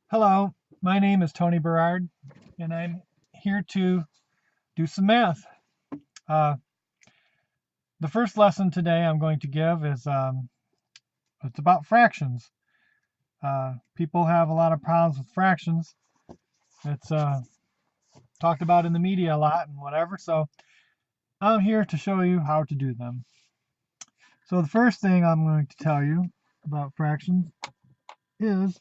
Hello, my name is Tony Berard, and I'm here to do some math. Uh, the first lesson today I'm going to give is it's about fractions. People have a lot of problems with fractions. It's talked about in the media a lot and whatever, so I'm here to show you how to do them. So the first thing I'm going to tell you about fractions is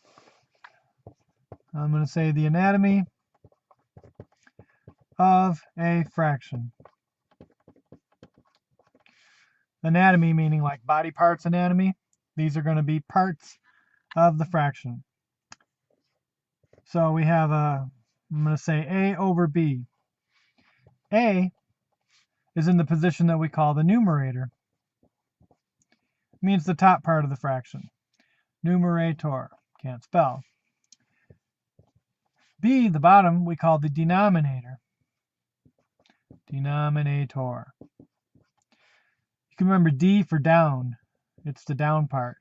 I'm going to say the anatomy of a fraction. Anatomy meaning like body parts anatomy. These are going to be parts of the fraction. So we have I'm going to say A over B. A is in the position that we call the numerator. It means the top part of the fraction. Numerator, can't spell. B, the bottom, we call the denominator. Denominator. You can remember D for down. It's the down part.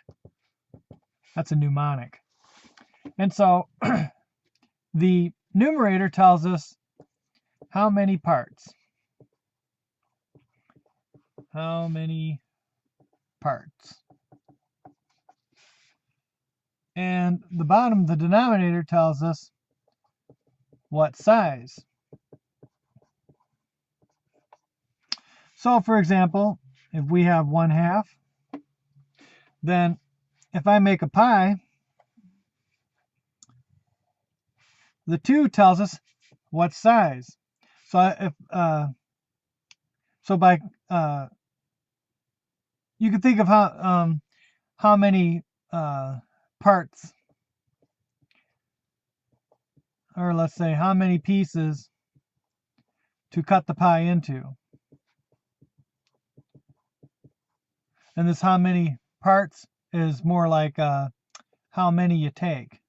That's a mnemonic. And so the numerator tells us how many parts. How many parts? And the bottom, the denominator, tells us what size. So for example, if we have 1/2, then if I make a pie, the 2 tells us what size. So you can think of how many parts, or let's say how many pieces to cut the pie into. And this how many parts is more like how many you take.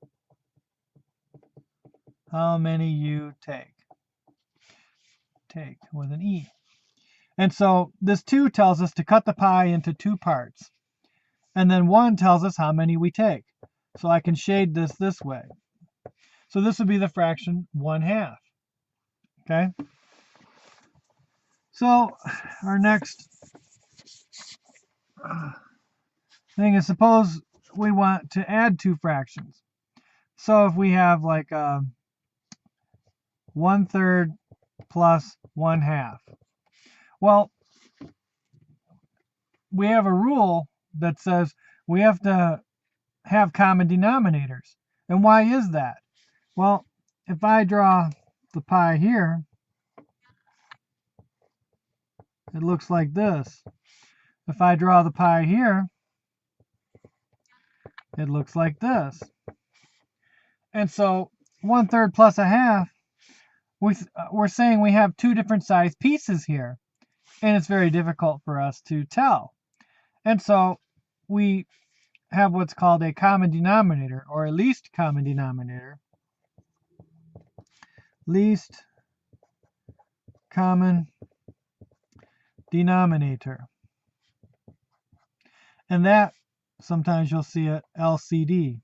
How many you take. Take with an E. And so this 2 tells us to cut the pie into 2 parts. And then 1 tells us how many we take. So I can shade this way. So this would be the fraction 1/2. Okay? So our next thing is, suppose we want to add 2 fractions. So if we have like 1/3 plus 1/2. Well, we have a rule that says we have to have common denominators. And why is that? Well, if I draw the pie here, it looks like this. If I draw the pie here, it looks like this. And so 1/3 plus 1/2, we're saying we have 2 different size pieces here. And it's very difficult for us to tell. And so we have what's called a common denominator, or a least common denominator. Least common denominator. And that, sometimes you'll see it LCD.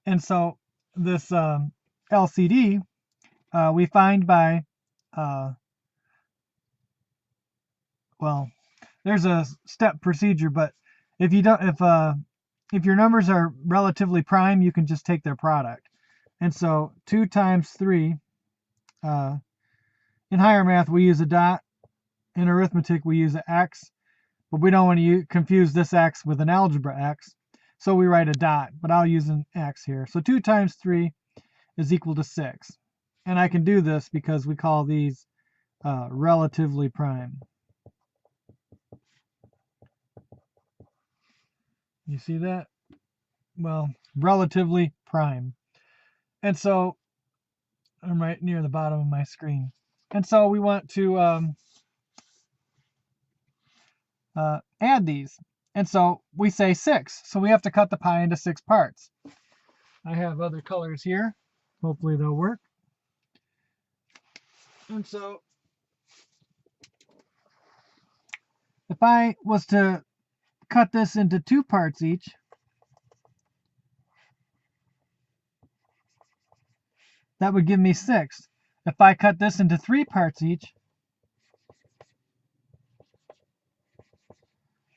And so this LCD we find by, well, there's a step procedure, but if you don't, if your numbers are relatively prime, you can just take their product. And so 2 times 3, in higher math we use a dot, in arithmetic we use an X, but we don't want to confuse this X with an algebra X, so we write a dot, but I'll use an X here. So 2 times 3 is equal to 6. And I can do this because we call these relatively prime. You see that? Well, relatively prime. And so I'm right near the bottom of my screen. And so we want to add these. And so we say 6. So we have to cut the pie into 6 parts. I have other colors here. Hopefully they'll work. And so if I was to cut this into 2 parts each, that would give me 6. If I cut this into 3 parts each,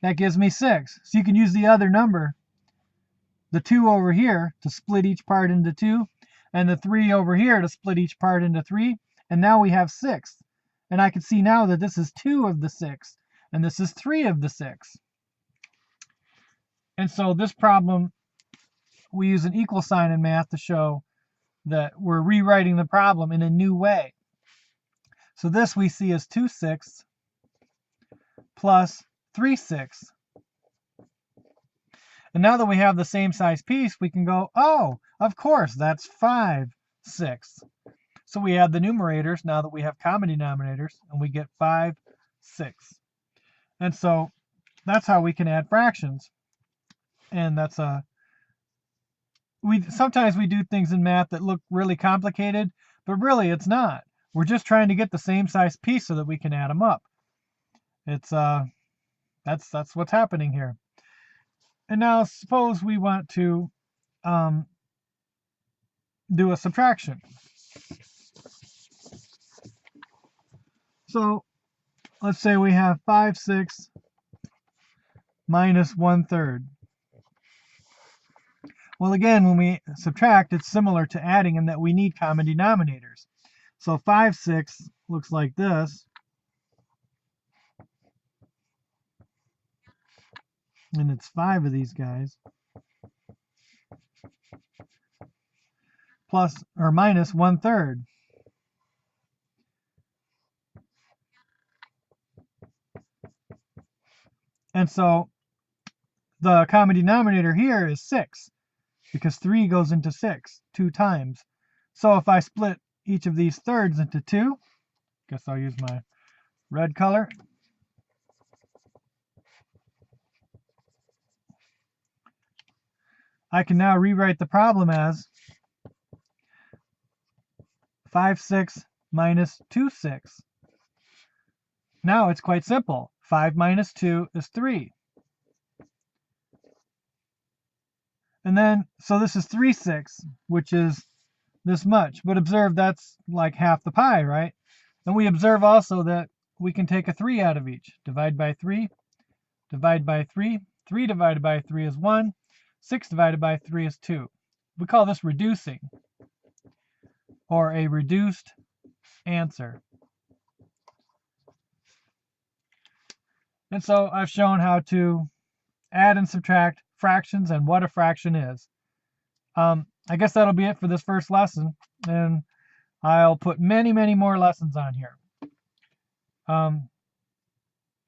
that gives me 6. So you can use the other number, the 2 over here, to split each part into 2, and the 3 over here to split each part into 3, and now we have 6. And I can see now that this is 2 of the 6, and this is 3 of the 6. And so this problem, we use an equal sign in math to show that we're rewriting the problem in a new way. So this we see as 2/6 plus 3/6. And now that we have the same size piece, we can go, oh, of course, that's 5/6. So we add the numerators now that we have common denominators, and we get 5/6. And so that's how we can add fractions. And that's sometimes we do things in math that look really complicated, but really it's not. We're just trying to get the same size piece so that we can add them up. It's that's what's happening here. And now suppose we want to do a subtraction. So let's say we have 5/6 minus 1/3. Well, again, when we subtract, it's similar to adding in that we need common denominators. So 5/6 looks like this. And it's 5 of these guys. Plus or minus 1/3. And so the common denominator here is 6, because 3 goes into 6 2 times. So if I split each of these thirds into 2, guess I'll use my red color. I can now rewrite the problem as 5/6 minus 2/6. Now it's quite simple. 5 minus 2 is 3. And then, so this is 3/6, which is this much. But observe that's like half the pie, right? And we observe also that we can take a 3 out of each. Divide by 3, divide by 3. 3 divided by 3 is 1. 6 divided by 3 is 2. We call this reducing, or a reduced answer. And so I've shown how to add and subtract fractions and what a fraction is. I guess that'll be it for this first lesson, and I'll put many, many more lessons on here.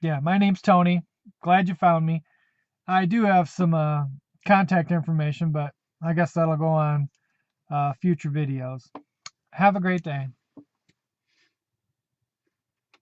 Yeah, my name's Tony. Glad you found me. I do have some contact information, but I guess that'll go on future videos. Have a great day.